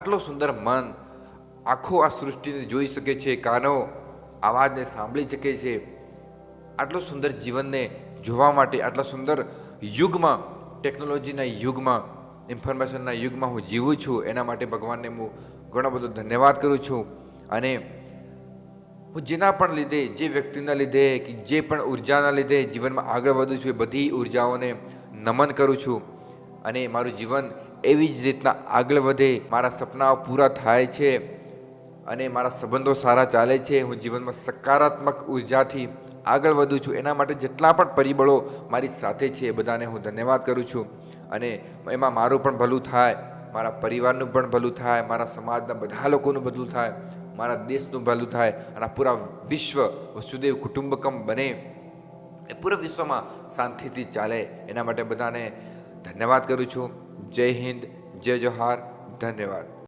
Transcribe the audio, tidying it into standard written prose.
આટલો સુંદર મન આખો આ સૃષ્ટિને જોઈ શકે છે, કાનો અવાજને સાંભળી શકે છે। આટલું સુંદર જીવનને જોવા માટે આટલા સુંદર યુગમાં, ટેકનોલોજીના યુગમાં, ઇન્ફોર્મેશનના યુગમાં હું જીવું છું, એના માટે ભગવાનને હું ઘણો બધો ધન્યવાદ કરું છું। અને હું જેના પણ લીધે, જે વ્યક્તિના લીધે કે જે પણ ઉર્જાના લીધે જીવનમાં આગળ વધું છું, એ બધી ઉર્જાઓને નમન કરું છું। અને મારું જીવન એવી જ રીતના આગળ વધે, મારા સપનાઓ પૂરા થાય છે અને મારા સંબંધો સારા ચાલે છે, હું જીવનમાં સકારાત્મક ઉર્જાથી આગળ વધું છું। એના માટે જેટલા પણ પરિબળો મારી સાથે છે એ બધાને હું ધન્યવાદ કરું છું। અને એમાં મારું પણ ભલું થાય, મારા પરિવારનું પણ ભલું થાય, મારા સમાજના બધા લોકોનું ભલું થાય, મારા દેશનું ભલું થાય અને આ પૂરા વિશ્વ વસુદેવ કુટુંબકમ બને, એ પૂરા વિશ્વમાં શાંતિથી ચાલે, એના માટે બધાને ધન્યવાદ કરું છું। જય હિન્દ, જય જોહાર, ધન્યવાદ।